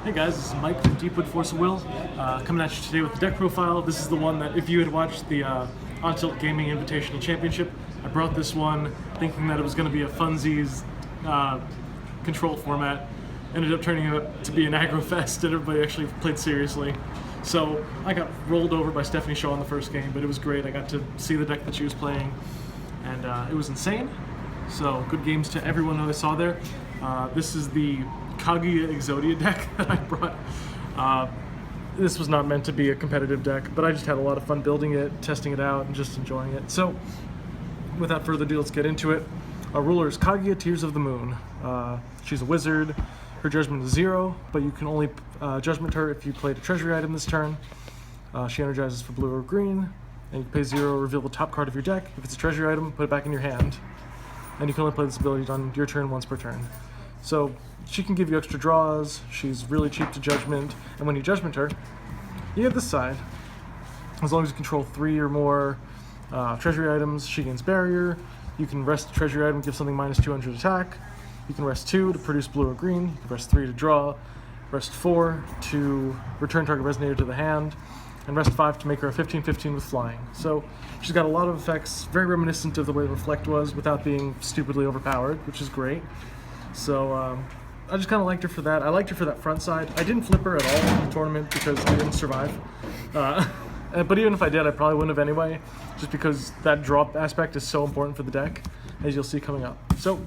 Hey guys, this is Mike from Deepwood Force of Will, coming at you today with the deck profile. This is the one that if you had watched the Untitled Gaming Invitational Championship, I brought this one thinking that it was going to be a funsies control format. Ended up turning out to be an aggro fest and everybody actually played seriously. So I got rolled over by Stephanie Shaw in the first game, but it was great. I got to see the deck that she was playing and it was insane. So good games to everyone who I saw there. This is the Kaguya Exodia deck that I brought. This was not meant to be a competitive deck, but I just had a lot of fun building it, testing it out, and just enjoying it. So, without further ado, let's get into it. Our ruler is Kaguya, Tears of the Moon. She's a wizard. Her judgment is 0, but you can only judgment her if you played a treasury item this turn. She energizes for blue or green, and you pay 0, reveal the top card of your deck. If it's a treasury item, put it back in your hand. And you can only play this ability on your turn once per turn. So she can give you extra draws, she's really cheap to judgment, and when you judgment her, you get this side. As long as you control 3 or more treasury items, she gains barrier. You can rest a treasury item, give something minus 200 attack. You can rest 2 to produce blue or green. You can rest 3 to draw. Rest 4 to return target resonator to the hand. And rest 5 to make her a 15/15 with flying. So she's got a lot of effects, very reminiscent of the way Reflect was without being stupidly overpowered, which is great. So I just kind of liked her for that. I liked her for that front side. I didn't flip her at all in the tournament because I didn't survive. But even if I did, I probably wouldn't have anyway, just because that drop aspect is so important for the deck, as you'll see coming up. So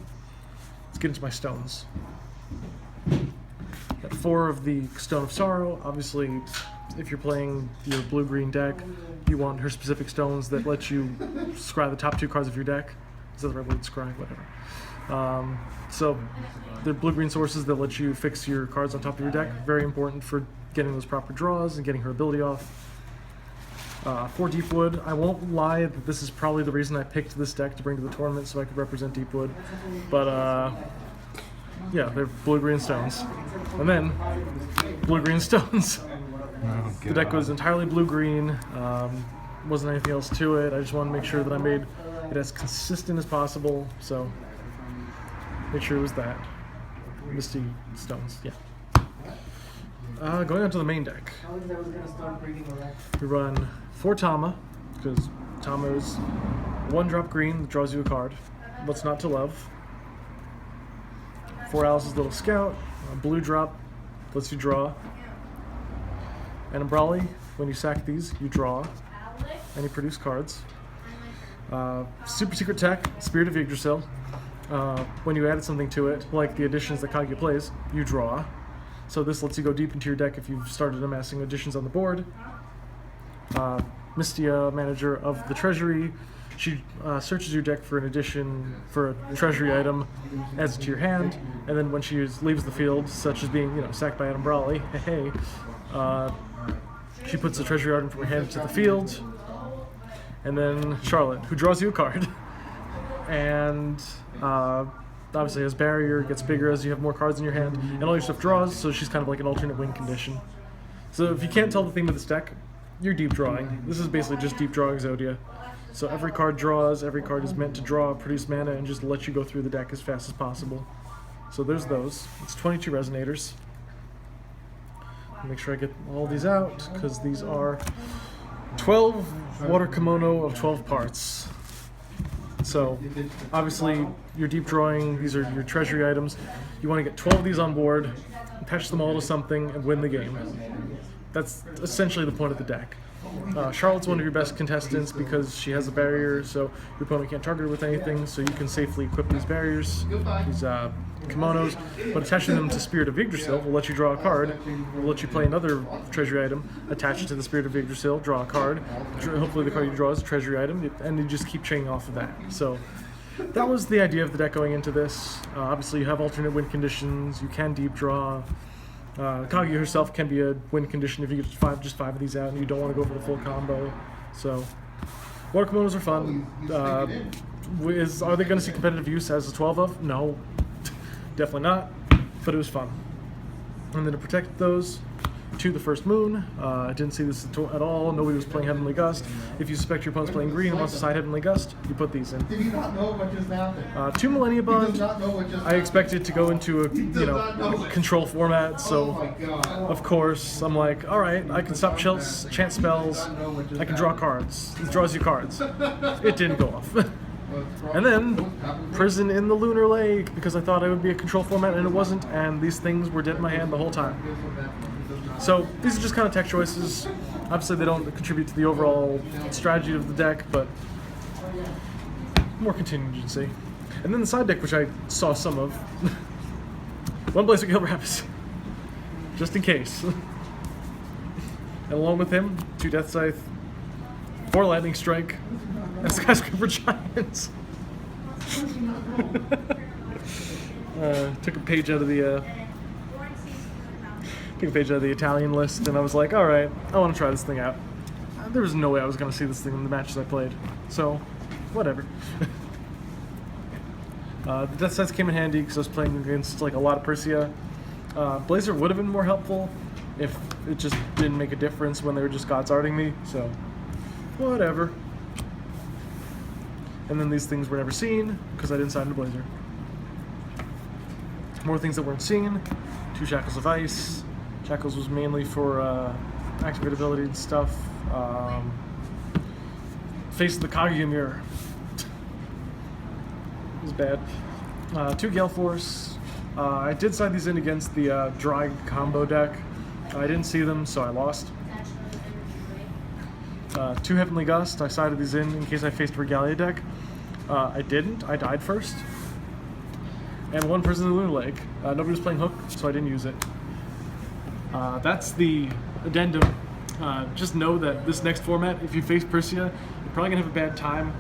let's get into my stones. Got 4 of the Stone of Sorrow. Obviously, if you're playing your blue-green deck, you want her specific stones that let you scry the top 2 cards of your deck. Is that the right word? Scry? Whatever. So they're blue-green sources that let you fix your cards on top of your deck. Very important for getting those proper draws and getting her ability off. 4 Deepwood. I won't lie that this is probably the reason I picked this deck to bring to the tournament so I could represent Deepwood. But yeah, they're blue-green stones. And then blue-green stones. Oh, the deck was entirely blue-green. Wasn't anything else to it. I just wanted to make sure that I made it as consistent as possible. So make sure it was that. Misty stones, yeah. Going on to the main deck. We run 4 Tama, because Tama is 1-drop green that draws you a card. What's not to love? 4 Alice's Little Scout, a blue drop, lets you draw. Adombrali, when you sack these, you draw, and you produce cards. Super secret tech, Spirit of Yggdrasil. When you added something to it, like the additions that Kaguya plays, you draw. So this lets you go deep into your deck if you've started amassing additions on the board. Mystia, manager of the Treasury, she searches your deck for an addition for a treasury item, adds it to your hand, and then when she leaves the field, such as being sacked by Adombrali, she puts the treasury item from her hand to the field. And then Charlotte, who draws you a card, and obviously has barrier, gets bigger as you have more cards in your hand, and all your stuff draws, so she's kind of like an alternate win condition. So if you can't tell the theme of this deck, you're deep drawing. This is basically just deep draw Exodia. So every card draws, every card is meant to draw, produce mana, and just let you go through the deck as fast as possible. So there's those. It's 22 resonators. Make sure I get all these out, because these are 12 water kimono of 12 parts. So obviously you're deep drawing, these are your treasury items. You want to get 12 of these on board, attach them all to something, and win the game. That's essentially the point of the deck. Charlotte's one of your best contestants because she has a barrier, so your opponent can't target her with anything, so you can safely equip these barriers, these kimonos, but attaching them to Spirit of Yggdrasil will let you draw a card, will let you play another treasury item, attach it to the Spirit of Yggdrasil, draw a card, hopefully the card you draw is a treasury item, and you just keep chaining off of that. So that was the idea of the deck going into this. Obviously you have alternate win conditions, you can deep draw. Kaguya herself can be a win condition if you get just 5 of these out and you don't want to go for the full combo. So water kimonos are fun. Are they going to see competitive use as a 12 of? No. Definitely not, but it was fun. And then to protect those, to the first moon. I didn't see this at all. Nobody was playing Heavenly Gust. If you suspect your opponent's playing green and wants to side Heavenly Gust, you put these in. Did he not know what just happened? 2 Millenia Bond. I expected to go into a control format, so of course I'm like, all right, I can stop chant spells, I can draw cards. It draws you cards. It didn't go off. And then Prison in the Lunar Lake, because I thought it would be a control format and it wasn't, and these things were dead in my hand the whole time. So these are just kind of tech choices. Obviously they don't contribute to the overall strategy of the deck, but more contingency. And then the side deck, which I saw some of. 1 Blazer Gale Rabus, just in case. And along with him, 2 Deathscythe, 4 Lightning Strike, and Skyscraper Giant. Took a page out of the Italian list, and I was like, all right, I want to try this thing out. There was no way I was going to see this thing in the matches I played, so whatever. The Deathscythe came in handy because I was playing against like a lot of Persia. Blazer would have been more helpful if it just didn't make a difference when they were just God's Arting me, so whatever. And then these things were never seen because I didn't sign the Blazer. More things that weren't seen. 2 Shackles of Ice. Shackles was mainly for activate ability and stuff. Face of the Kaguya mirror. It was bad. 2 Gale Force. I did side these in against the dry combo deck. I didn't see them, so I lost. 2 Heavenly Gust. I sided these in case I faced a Regalia deck. I didn't. I died first. And 1 Prison in the Lunar Lake. Nobody was playing Hook, so I didn't use it. That's the addendum. Just know that this next format, if you face Persia, you're probably going to have a bad time.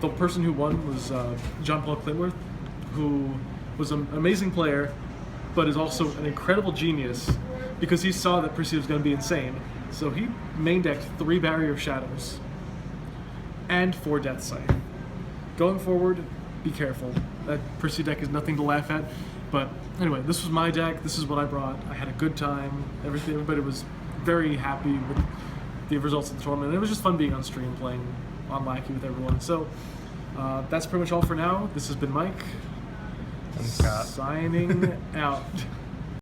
The person who won was John Paul Clintworth, who was an amazing player, but is also an incredible genius because he saw that Persia was going to be insane. So he main decked 3 Barrier of Shadows and 4 Deathscythe. Going forward, be careful. That Persia deck is nothing to laugh at. But anyway, this was my deck. This is what I brought. I had a good time. Everybody was very happy with the results of the tournament. And it was just fun being on stream, playing on Lackey with everyone. So that's pretty much all for now. This has been Mike. And Scott. Signing out.